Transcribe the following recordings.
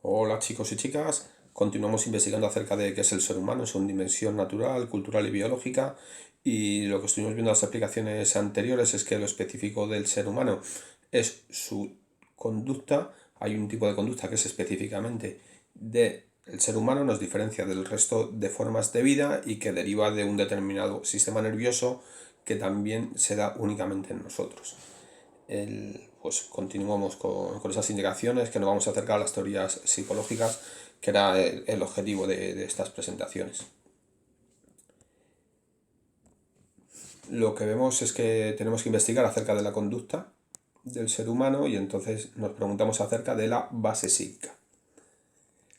Hola chicos y chicas, continuamos investigando acerca de qué es el ser humano en su dimensión natural, cultural y biológica, y lo que estuvimos viendo en las explicaciones anteriores es que lo específico del ser humano es su conducta. Hay un tipo de conducta que es específicamente del ser humano, nos diferencia del resto de formas de vida y que deriva de un determinado sistema nervioso que también se da únicamente en nosotros. Pues continuamos con esas indicaciones que nos vamos a acercar a las teorías psicológicas, que era el objetivo de estas presentaciones. Lo que vemos es que tenemos que investigar acerca de la conducta del ser humano y entonces nos preguntamos acerca de la base psíquica.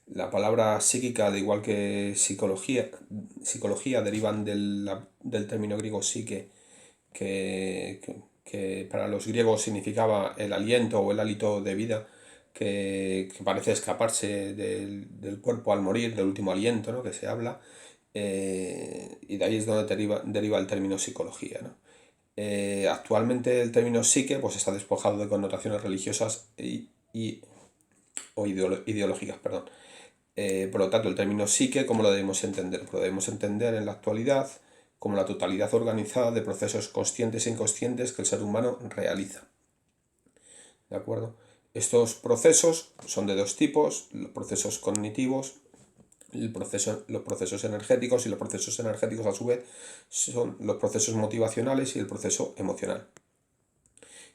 La palabra psíquica, al igual que psicología derivan del término griego psique, que para los griegos significaba el aliento o el hálito de vida que parece escaparse del cuerpo al morir, del último aliento, ¿no?, que se habla, y de ahí es donde deriva el término psicología, ¿no? Actualmente el término psique pues, está despojado de connotaciones religiosas o ideológicas, perdón. Por lo tanto, el término psique, ¿cómo lo debemos entender? Pues lo debemos entender en la actualidad como la totalidad organizada de procesos conscientes e inconscientes que el ser humano realiza. ¿De acuerdo? Estos procesos son de dos tipos: los procesos cognitivos, los procesos energéticos, y los procesos energéticos a su vez son los procesos motivacionales y el proceso emocional.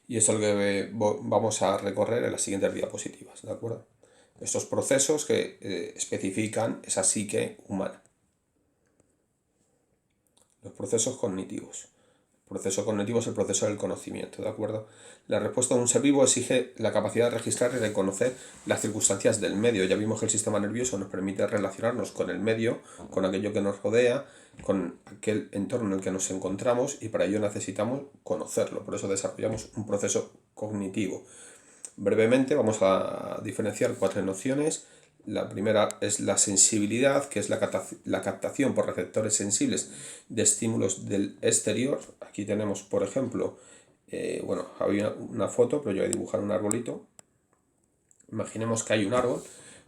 Y eso es lo que vamos a recorrer en las siguientes diapositivas, ¿de acuerdo? Estos procesos que especifican esa psique humana. Los procesos cognitivos. El proceso cognitivo es el proceso del conocimiento, ¿de acuerdo? La respuesta de un ser vivo exige la capacidad de registrar y reconocer las circunstancias del medio. Ya vimos que el sistema nervioso nos permite relacionarnos con el medio, con aquello que nos rodea, con aquel entorno en el que nos encontramos, y para ello necesitamos conocerlo. Por eso desarrollamos un proceso cognitivo. Brevemente vamos a diferenciar cuatro nociones. La primera es la sensibilidad, que es la captación por receptores sensibles de estímulos del exterior. Aquí tenemos, por ejemplo, había una foto, pero yo voy a dibujar un arbolito. Imaginemos que hay un árbol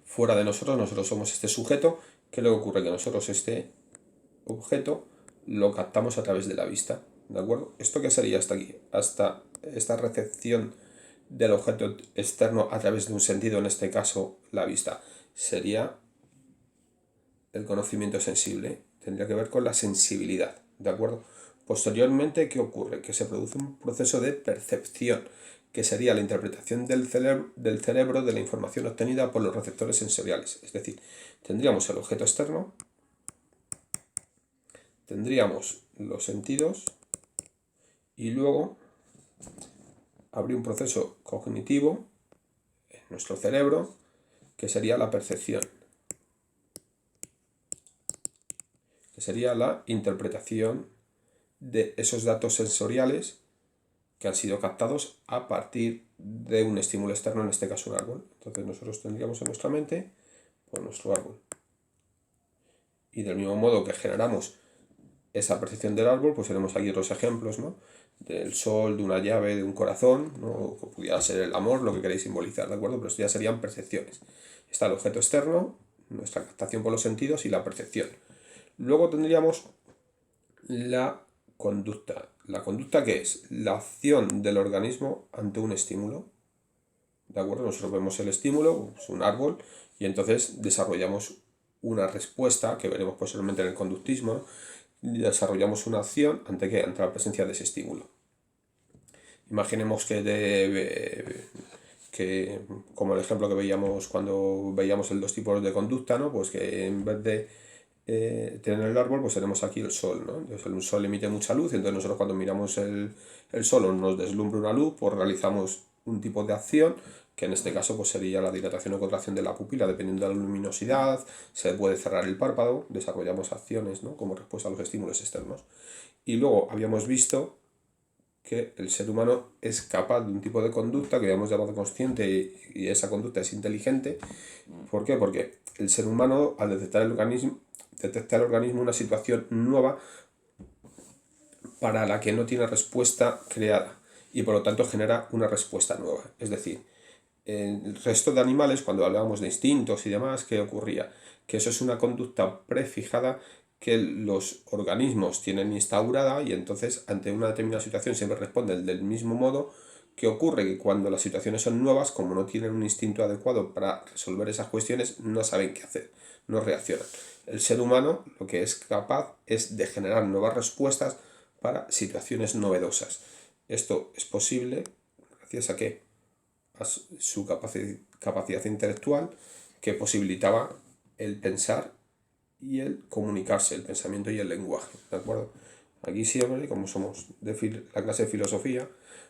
fuera de nosotros, nosotros somos este sujeto. ¿Qué le ocurre? Que nosotros este objeto lo captamos a través de la vista, ¿de acuerdo? ¿Esto qué sería hasta aquí? Hasta esta recepción del objeto externo a través de un sentido, en este caso la vista, sería el conocimiento sensible. Tendría que ver con la sensibilidad, ¿de acuerdo? Posteriormente, ¿qué ocurre? Que se produce un proceso de percepción, que sería la interpretación del cerebro de la información obtenida por los receptores sensoriales. Es decir, tendríamos el objeto externo, tendríamos los sentidos y luego habría un proceso cognitivo en nuestro cerebro que sería la percepción, que sería la interpretación de esos datos sensoriales que han sido captados a partir de un estímulo externo, en este caso un árbol. Entonces nosotros tendríamos en nuestra mente pues, nuestro árbol. Y del mismo modo que generamos esa percepción del árbol, pues tenemos aquí otros ejemplos, ¿no? Del sol, de una llave, de un corazón, ¿no? Que pudiera ser el amor, lo que queréis simbolizar, ¿de acuerdo? Pero esto ya serían percepciones. Está el objeto externo, nuestra captación por los sentidos y la percepción. Luego tendríamos la conducta. ¿La conducta qué es? La acción del organismo ante un estímulo. ¿De acuerdo? Nosotros vemos el estímulo, es un árbol, y entonces desarrollamos una respuesta, que veremos posteriormente en el conductismo. Desarrollamos una acción ante ¿qué? Ante la presencia de ese estímulo. Imaginemos que como el ejemplo que veíamos cuando veíamos el dos tipos de conducta, ¿no? Pues que en vez de tener el árbol, pues tenemos aquí el sol, ¿no? Entonces el sol emite mucha luz, y entonces nosotros cuando miramos el sol o nos deslumbra una luz, pues realizamos un tipo de acción, que en este caso pues sería la dilatación o contracción de la pupila, dependiendo de la luminosidad. Se puede cerrar el párpado, desarrollamos acciones, ¿no?, como respuesta a los estímulos externos. Y luego habíamos visto que el ser humano es capaz de un tipo de conducta que habíamos llamado consciente, y esa conducta es inteligente. ¿Por qué? Porque el ser humano, al detectar el organismo una situación nueva para la que no tiene respuesta creada, y por lo tanto genera una respuesta nueva. Es decir, el resto de animales, cuando hablábamos de instintos y demás, ¿qué ocurría? Que eso es una conducta prefijada que los organismos tienen instaurada y entonces ante una determinada situación siempre responden del mismo modo. ¿Qué ocurre? Que cuando las situaciones son nuevas, como no tienen un instinto adecuado para resolver esas cuestiones, no saben qué hacer, no reaccionan. El ser humano lo que es capaz es de generar nuevas respuestas para situaciones novedosas. Esto es posible gracias a qué? A su capacidad intelectual que posibilitaba el pensar y el comunicarse, el pensamiento y el lenguaje, ¿de acuerdo? Aquí siempre, como somos de la clase de filosofía,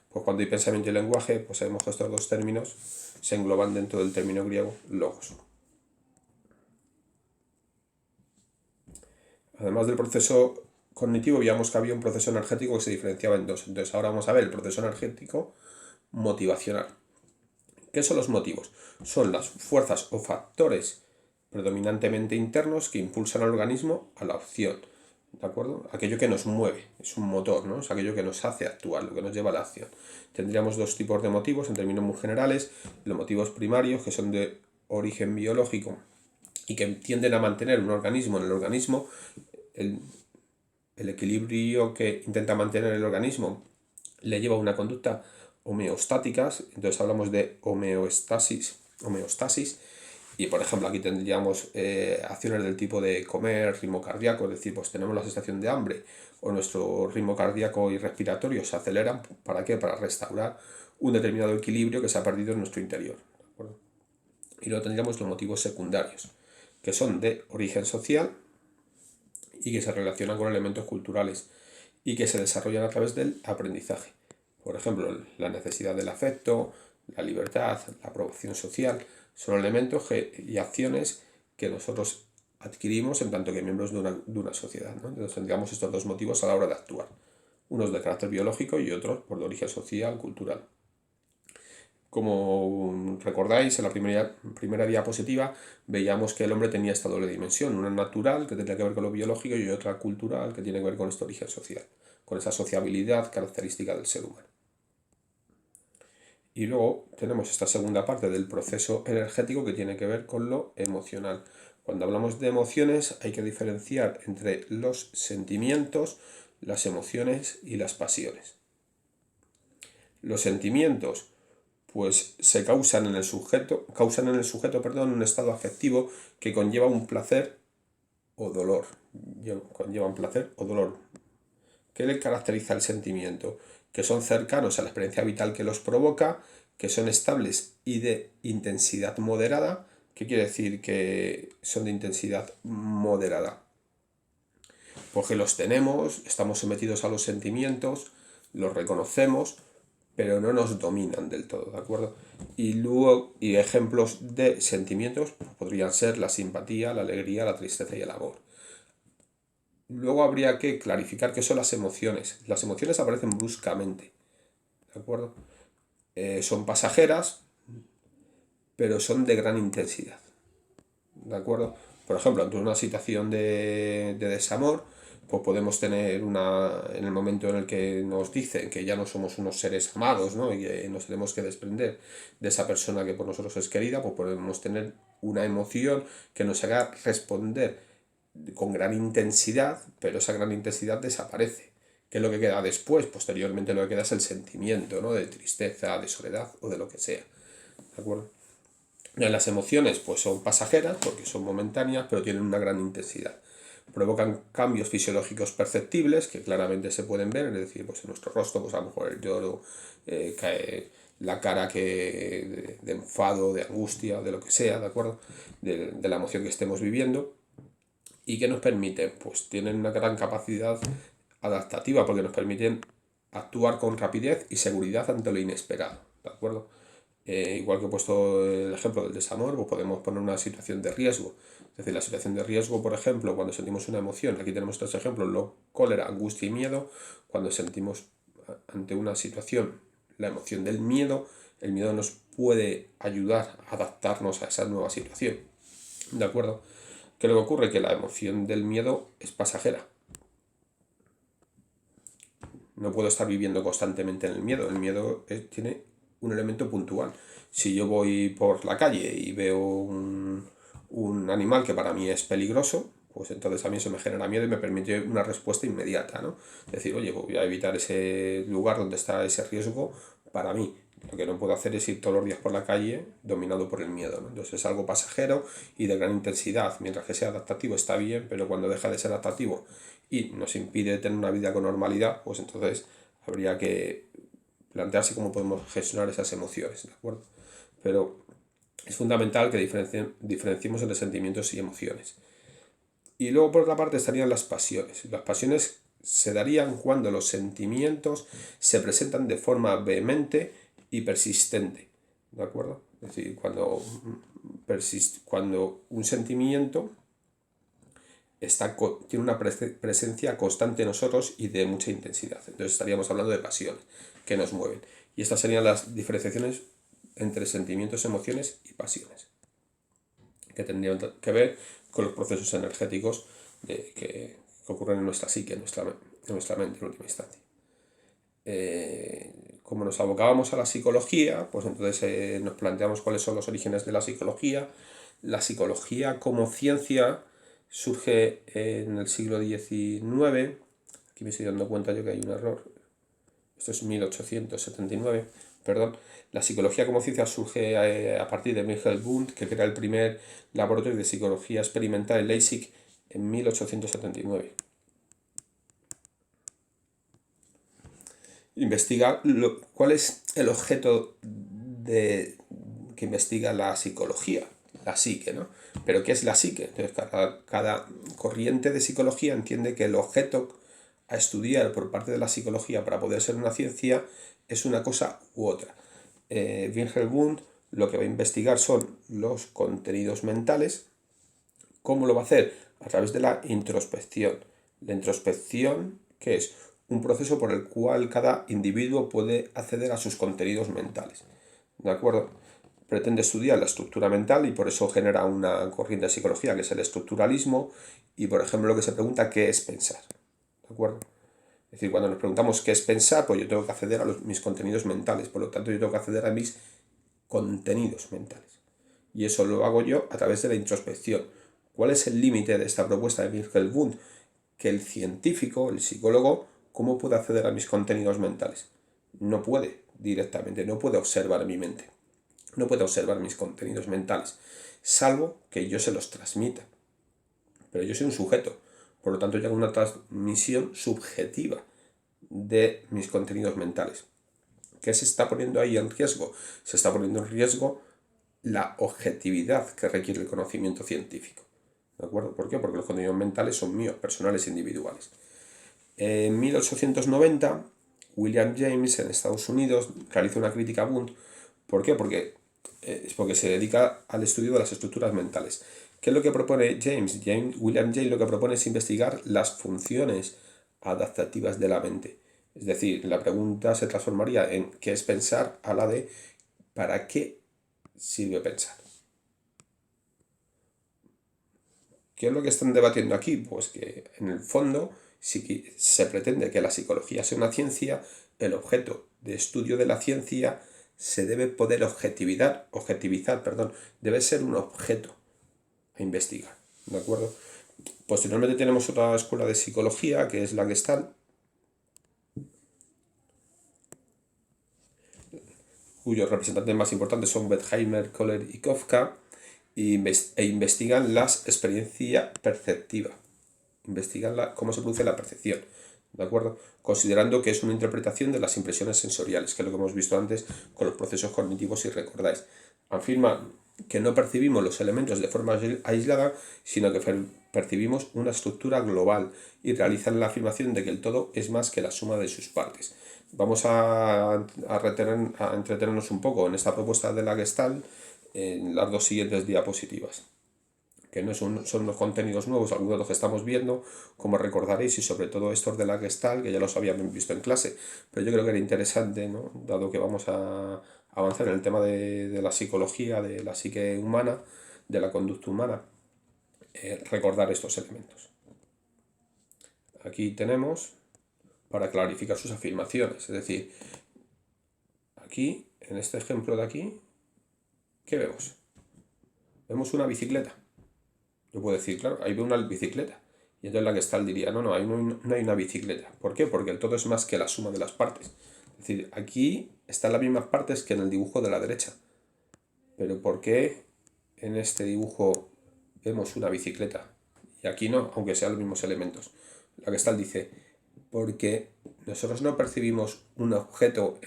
pues cuando hay pensamiento y lenguaje, pues sabemos que estos dos términos se engloban dentro del término griego logos. Además del proceso cognitivo, veíamos que había un proceso energético que se diferenciaba en dos. Entonces ahora vamos a ver el proceso energético motivacional. ¿Qué son los motivos? Son las fuerzas o factores predominantemente internos que impulsan al organismo a la acción. ¿De acuerdo? Aquello que nos mueve, es un motor, ¿no? Es aquello que nos hace actuar, lo que nos lleva a la acción. Tendríamos dos tipos de motivos en términos muy generales. Los motivos primarios, que son de origen biológico y que tienden a mantener un organismo en el organismo, el, el equilibrio que intenta mantener el organismo le lleva a una conducta homeostáticas, entonces hablamos de homeostasis, y por ejemplo aquí tendríamos acciones del tipo de comer, ritmo cardíaco, es decir, pues tenemos la sensación de hambre o nuestro ritmo cardíaco y respiratorio se aceleran, ¿para qué? Para restaurar un determinado equilibrio que se ha perdido en nuestro interior, ¿de acuerdo? Y luego tendríamos los motivos secundarios, que son de origen social y que se relacionan con elementos culturales y que se desarrollan a través del aprendizaje. Por ejemplo, la necesidad del afecto, la libertad, la aprobación social, son elementos y acciones que nosotros adquirimos en tanto que miembros de una sociedad, ¿no? Entonces tendríamos estos dos motivos a la hora de actuar, unos de carácter biológico y otros por de origen social, cultural. Como recordáis, en la primera diapositiva veíamos que el hombre tenía esta doble dimensión, una natural que tenía que ver con lo biológico y otra cultural que tiene que ver con este origen social, con esa sociabilidad característica del ser humano. Y luego tenemos esta segunda parte del proceso energético que tiene que ver con lo emocional. Cuando hablamos de emociones hay que diferenciar entre los sentimientos, las emociones y las pasiones. Los sentimientos pues se causan en el sujeto, un estado afectivo que conlleva un placer o dolor. Conlleva un placer o dolor. ¿Qué le caracteriza el sentimiento? Que son cercanos a la experiencia vital que los provoca, que son estables y de intensidad moderada. ¿Qué quiere decir que son de intensidad moderada? Porque los tenemos, estamos sometidos a los sentimientos, los reconocemos, pero no nos dominan del todo, ¿de acuerdo? Y luego, y ejemplos de sentimientos podrían ser la simpatía, la alegría, la tristeza y el amor. Luego habría que clarificar qué son las emociones. Las emociones aparecen bruscamente, ¿de acuerdo? Son pasajeras, pero son de gran intensidad, ¿de acuerdo? Por ejemplo, ante una situación de desamor, pues podemos tener en el momento en el que nos dicen que ya no somos unos seres amados, ¿no? Y que nos tenemos que desprender de esa persona que por nosotros es querida, pues podemos tener una emoción que nos haga responder con gran intensidad, pero esa gran intensidad desaparece. ¿Qué es lo que queda después? Posteriormente lo que queda es el sentimiento, ¿no? De tristeza, de soledad o de lo que sea, ¿de acuerdo? Las emociones pues son pasajeras porque son momentáneas, pero tienen una gran intensidad. Provocan cambios fisiológicos perceptibles que claramente se pueden ver, es decir, pues en nuestro rostro, pues a lo mejor el lloro, cae la cara de enfado, de angustia, de lo que sea, ¿de acuerdo? De la emoción que estemos viviendo y que nos permiten, pues tienen una gran capacidad adaptativa porque nos permiten actuar con rapidez y seguridad ante lo inesperado, ¿de acuerdo? Igual que he puesto el ejemplo del desamor, pues podemos poner una situación de riesgo. Es decir, la situación de riesgo, por ejemplo, cuando sentimos una emoción, aquí tenemos tres ejemplos, cólera, angustia y miedo, cuando sentimos ante una situación la emoción del miedo, el miedo nos puede ayudar a adaptarnos a esa nueva situación. ¿De acuerdo? ¿Qué es lo que ocurre? Que la emoción del miedo es pasajera. No puedo estar viviendo constantemente en el miedo. El miedo tiene un elemento puntual. Si yo voy por la calle y veo un animal que para mí es peligroso, pues entonces a mí eso me genera miedo y me permite una respuesta inmediata, ¿no? Decir, oye, voy a evitar ese lugar donde está ese riesgo para mí. Lo que no puedo hacer es ir todos los días por la calle dominado por el miedo, ¿no? Entonces es algo pasajero y de gran intensidad. Mientras que sea adaptativo está bien, pero cuando deja de ser adaptativo y nos impide tener una vida con normalidad, pues entonces habría que plantearse cómo podemos gestionar esas emociones, ¿de acuerdo? Pero es fundamental que diferenciemos entre sentimientos y emociones. Y luego por otra parte estarían las pasiones. Las pasiones se darían cuando los sentimientos se presentan de forma vehemente y persistente, ¿de acuerdo? Es decir, cuando un sentimiento tiene una presencia constante en nosotros y de mucha intensidad. Entonces estaríamos hablando de pasiones que nos mueven. Y estas serían las diferenciaciones entre sentimientos, emociones y pasiones, que tendrían que ver con los procesos energéticos que ocurren en nuestra psique, en nuestra mente en última instancia. Como nos abocábamos a la psicología, pues entonces nos planteamos cuáles son los orígenes de la psicología. La psicología como ciencia surge en el siglo XIX. Aquí me estoy dando cuenta yo que hay un error. Esto es 1879, perdón. La psicología como ciencia surge a partir de Wilhelm Wundt, que crea el primer laboratorio de psicología experimental en Leipzig en 1879. Investigar cuál es el objeto que investiga la psicología, la psique, ¿no? Pero ¿qué es la psique? Entonces, cada corriente de psicología entiende que el objeto a estudiar por parte de la psicología para poder ser una ciencia es una cosa u otra. Wilhelm Wundt lo que va a investigar son los contenidos mentales. ¿Cómo lo va a hacer? A través de la introspección. La introspección, ¿qué es? Un proceso por el cual cada individuo puede acceder a sus contenidos mentales. ¿De acuerdo? Pretende estudiar la estructura mental y por eso genera una corriente de psicología que es el estructuralismo y, por ejemplo, lo que se pregunta qué es pensar. ¿De acuerdo? Es decir, cuando nos preguntamos qué es pensar, pues yo tengo que acceder a mis contenidos mentales, por lo tanto yo tengo que acceder a mis contenidos mentales. Y eso lo hago yo a través de la introspección. ¿Cuál es el límite de esta propuesta de Wilhelm Wundt? Que el científico, el psicólogo, ¿cómo puede acceder a mis contenidos mentales? No puede directamente, no puede observar mi mente, no puede observar mis contenidos mentales, salvo que yo se los transmita. Pero yo soy un sujeto, por lo tanto yo hago una transmisión subjetiva de mis contenidos mentales. ¿Qué se está poniendo ahí en riesgo? Se está poniendo en riesgo la objetividad que requiere el conocimiento científico. ¿De acuerdo? ¿Por qué? Porque los contenidos mentales son míos, personales e individuales. En 1890, William James en Estados Unidos realiza una crítica a Wundt. ¿Por qué? Porque se dedica al estudio de las estructuras mentales. ¿Qué es lo que propone William James lo que propone es investigar las funciones adaptativas de la mente. Es decir, la pregunta se transformaría en ¿qué es pensar? A la de ¿para qué sirve pensar? ¿Qué es lo que están debatiendo aquí? Pues que en el fondo, si se pretende que la psicología sea una ciencia, el objeto de estudio de la ciencia se debe poder objetivizar, debe ser un objeto a investigar, ¿de acuerdo? Posteriormente tenemos otra escuela de psicología, que es la Gestalt, cuyos representantes más importantes son Wertheimer, Kohler y Kafka, e investigan la experiencia perceptiva, investigan cómo se produce la percepción, ¿de acuerdo? Considerando que es una interpretación de las impresiones sensoriales, que es lo que hemos visto antes con los procesos cognitivos, si recordáis. Afirman que no percibimos los elementos de forma aislada, sino que percibimos una estructura global y realizan la afirmación de que el todo es más que la suma de sus partes. Vamos a entretenernos un poco en esta propuesta de la Gestalt en las dos siguientes diapositivas, que no son los contenidos nuevos, algunos de los que estamos viendo, como recordaréis, y sobre todo estos de la Gestalt, que ya los habíamos visto en clase, pero yo creo que era interesante, ¿no? Dado que vamos a avanzar en el tema de la psicología, de la psique humana, de la conducta humana, recordar estos elementos. Aquí tenemos, para clarificar sus afirmaciones, es decir, aquí en este ejemplo de aquí, ¿qué vemos? Vemos una bicicleta. Yo puedo decir, claro, ahí veo una bicicleta. Y entonces la Gestalt diría, no, ahí no hay una bicicleta. ¿Por qué? Porque el todo es más que la suma de las partes. Es decir, aquí están las mismas partes que en el dibujo de la derecha. Pero ¿por qué en este dibujo vemos una bicicleta y aquí no, aunque sean los mismos elementos? La Gestalt dice, porque nosotros no percibimos un objeto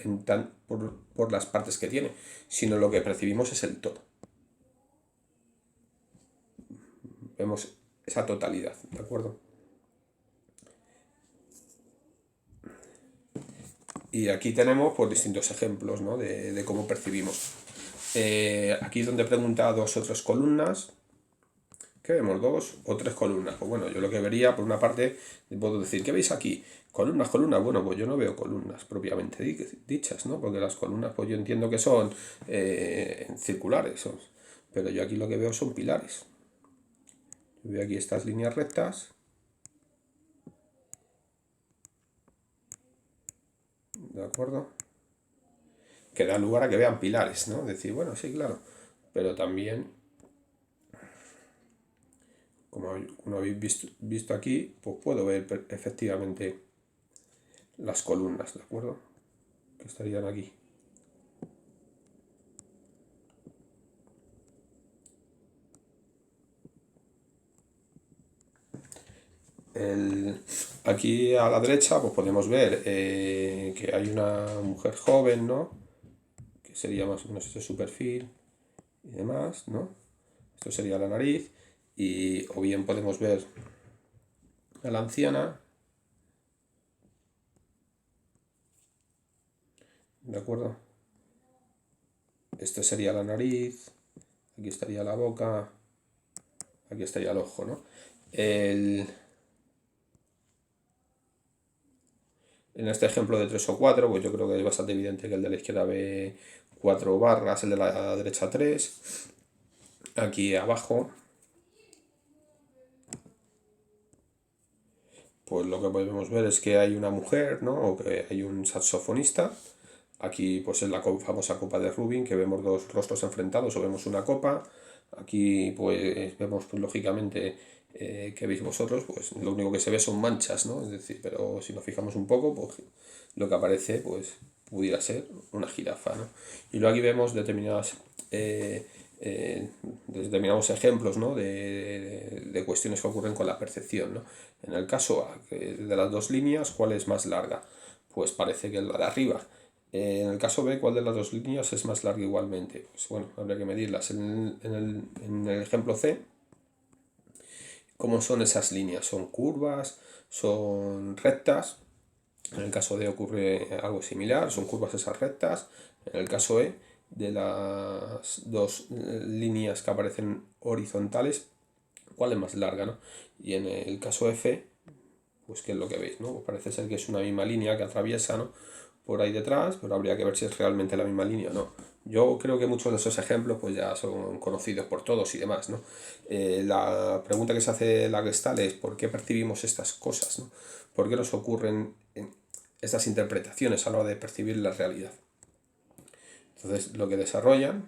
por las partes que tiene, sino lo que percibimos es el todo. Vemos esa totalidad, ¿de acuerdo? Y aquí tenemos pues, distintos ejemplos, ¿no? de cómo percibimos. Aquí donde pregunta 2 o 3 columnas, ¿qué vemos? 2 o 3 columnas. Pues bueno, yo lo que vería, por una parte, puedo decir, ¿qué veis aquí? Columnas, columnas. Bueno, pues yo no veo columnas propiamente dichas, ¿no? Porque las columnas, pues yo entiendo que son circulares, pero yo aquí lo que veo son pilares. Yo veo aquí estas líneas rectas. ¿De acuerdo? Que da lugar a que vean pilares, ¿no? Decir, bueno, sí, claro. Pero también, como habéis visto aquí, pues puedo ver efectivamente las columnas, ¿de acuerdo? Que estarían aquí. Aquí a la derecha pues podemos ver que hay una mujer joven, ¿no? Que sería más o menos este su perfil y demás, ¿no? Esto sería la nariz. Y o bien podemos ver a la anciana, ¿de acuerdo? Esto sería la nariz, aquí estaría la boca, aquí estaría el ojo, ¿no? En este ejemplo de 3 o 4, pues yo creo que es bastante evidente que el de la izquierda ve 4 barras, el de la derecha 3. Aquí abajo, pues lo que podemos ver es que hay una mujer, ¿no? O que hay un saxofonista. Aquí pues es la famosa copa de Rubin, que vemos 2 rostros enfrentados o vemos una copa. Aquí pues vemos pues, lógicamente que veis vosotros, pues lo único que se ve son manchas, ¿no? Es decir, pero si nos fijamos un poco, pues lo que aparece pues pudiera ser una jirafa, ¿no? Y luego aquí vemos determinados ejemplos, ¿no? de cuestiones que ocurren con la percepción, ¿no? En el caso de las 2 líneas, ¿cuál es más larga? Pues parece que es la de arriba. En el caso B, ¿cuál de las 2 líneas es más larga igualmente? Pues bueno, habría que medirlas. En el ejemplo C, ¿cómo son esas líneas? ¿Son curvas? ¿Son rectas? En el caso D ocurre algo similar, son curvas esas rectas. En el caso E, de las 2 líneas que aparecen horizontales, ¿cuál es más larga, no? Y en el caso F, pues ¿qué es lo que veis, no? Pues parece ser que es una misma línea que atraviesa, ¿no? Por ahí detrás, pero habría que ver si es realmente la misma línea o no. Yo creo que muchos de esos ejemplos pues ya son conocidos por todos y demás, ¿no? La pregunta que se hace la Gestalt es ¿por qué percibimos estas cosas, ¿no? ¿Por qué nos ocurren estas interpretaciones a la hora de percibir la realidad? Entonces lo que desarrollan,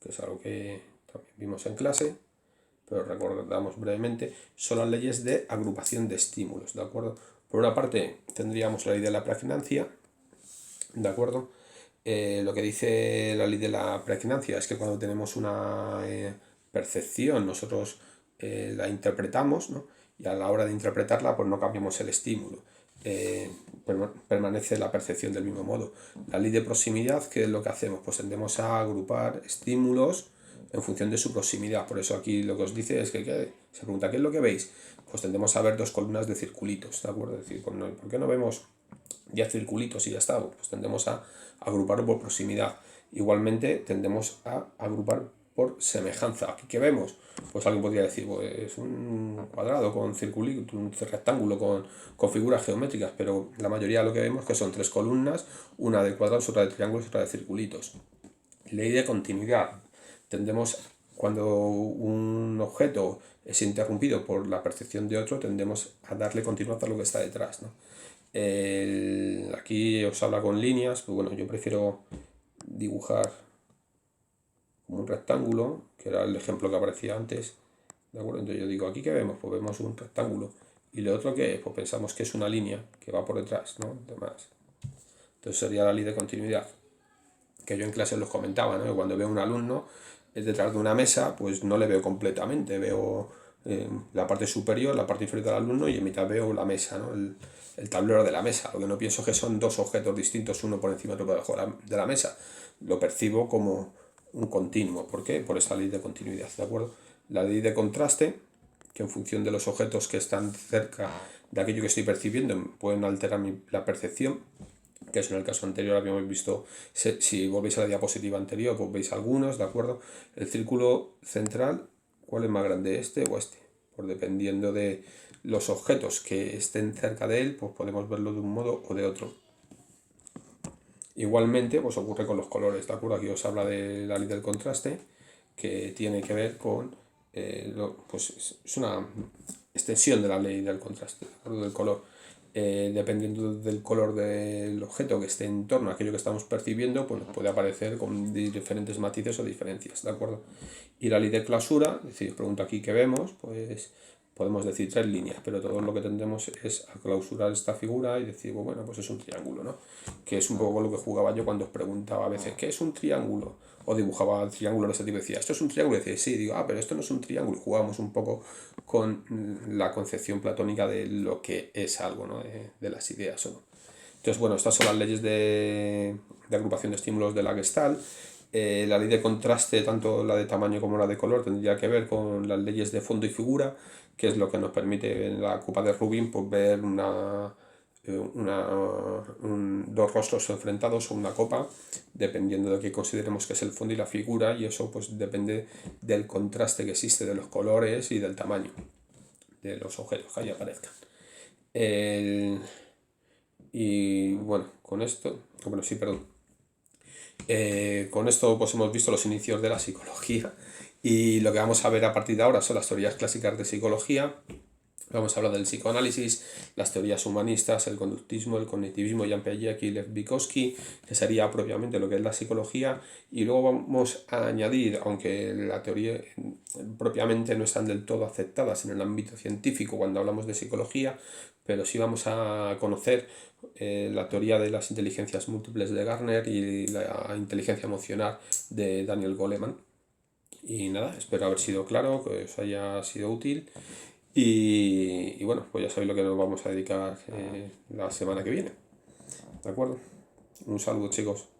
que es algo que también vimos en clase, pero recordamos brevemente, son las leyes de agrupación de estímulos, ¿de acuerdo? Por una parte tendríamos la ley de la pregnancia, ¿de acuerdo? Lo que dice la ley de la pregnancia es que cuando tenemos una percepción nosotros la interpretamos, ¿no? Y a la hora de interpretarla pues no cambiamos el estímulo. Permanece la percepción del mismo modo. La ley de proximidad, ¿qué es lo que hacemos? Pues tendemos a agrupar estímulos en función de su proximidad. Por eso aquí lo que os dice es que se pregunta, ¿qué es lo que veis? Pues tendemos a ver 2 columnas de circulitos, ¿de acuerdo? Es decir, ¿por qué no vemos ya circulitos y ya está? Pues tendemos a agrupar por proximidad. Igualmente tendemos a agrupar por semejanza. ¿Aquí qué vemos? Pues alguien podría decir, pues un cuadrado con circulito, un rectángulo con figuras geométricas, pero la mayoría lo que vemos que son 3 columnas, una de cuadrados, otra de triángulos y otra de circulitos. Ley de continuidad. Tendemos, cuando un objeto es interrumpido por la percepción de otro, tendemos a darle continuidad a lo que está detrás, ¿no? Aquí os habla con líneas, pues bueno, yo prefiero dibujar como un rectángulo, que era el ejemplo que aparecía antes, ¿de acuerdo? Entonces yo digo, ¿aquí qué vemos? Pues vemos un rectángulo. Y lo otro que pues pensamos que es una línea que va por detrás, ¿no? Demás. Entonces sería la ley de continuidad, que yo en clase los comentaba, ¿no? Que cuando veo a un alumno detrás de una mesa, pues no le veo completamente, veo la parte superior, la parte inferior del alumno y en mitad veo la mesa, ¿no? El tablero de la mesa. Lo que no pienso es que son dos objetos distintos, uno por encima y otro por debajo de la mesa. Lo percibo como un continuo. ¿Por qué? Por esa ley de continuidad, ¿de acuerdo? La ley de contraste, que en función de los objetos que están cerca de aquello que estoy percibiendo pueden alterar la percepción, que es en el caso anterior habíamos visto, si volvéis a la diapositiva anterior, pues veis algunos, ¿de acuerdo? El círculo central, ¿cuál es más grande, este o este? Pues dependiendo de los objetos que estén cerca de él, pues podemos verlo de un modo o de otro. Igualmente, pues ocurre con los colores, ¿de acuerdo? Aquí os habla de la ley del contraste, que tiene que ver con, pues es una extensión de la ley del contraste, ¿de acuerdo? Del color. Dependiendo del color del objeto que esté en torno a aquello que estamos percibiendo, pues nos puede aparecer con diferentes matices o diferencias, ¿de acuerdo? Y la ley de clausura, es decir, os pregunto aquí qué vemos, pues podemos decir 3 líneas, pero todo lo que tendremos es a clausurar esta figura y decir, bueno, pues es un triángulo, ¿no? Que es un poco con lo que jugaba yo cuando os preguntaba a veces, ¿qué es un triángulo? O dibujaba el triángulo en ese tipo y decía, ¿esto es un triángulo? Y decía, sí, digo, pero esto no es un triángulo. Y jugábamos un poco con la concepción platónica de lo que es algo, ¿no? De las ideas o no. Entonces, bueno, estas son las leyes de agrupación de estímulos de la Gestalt. La ley de contraste, tanto la de tamaño como la de color, tendría que ver con las leyes de fondo y figura, que es lo que nos permite en la copa de Rubin pues, ver dos rostros enfrentados o una copa, dependiendo de qué consideremos que es el fondo y la figura, y eso pues depende del contraste que existe de los colores y del tamaño de los objetos que ahí aparezcan. Y bueno, con esto, bueno, sí, perdón. Con esto pues hemos visto los inicios de la psicología y lo que vamos a ver a partir de ahora son las teorías clásicas de psicología. Vamos a hablar del psicoanálisis, las teorías humanistas, el conductismo, el cognitivismo, Jan Piaget y Lev Vygotsky, que sería propiamente lo que es la psicología, y luego vamos a añadir, aunque la teoría propiamente no están del todo aceptadas en el ámbito científico cuando hablamos de psicología, pero sí vamos a conocer la teoría de las inteligencias múltiples de Gardner y la inteligencia emocional de Daniel Goleman. Y nada, espero haber sido claro, que os haya sido útil. Y bueno, pues ya sabéis lo que nos vamos a dedicar la semana que viene. ¿De acuerdo? Un saludo, chicos.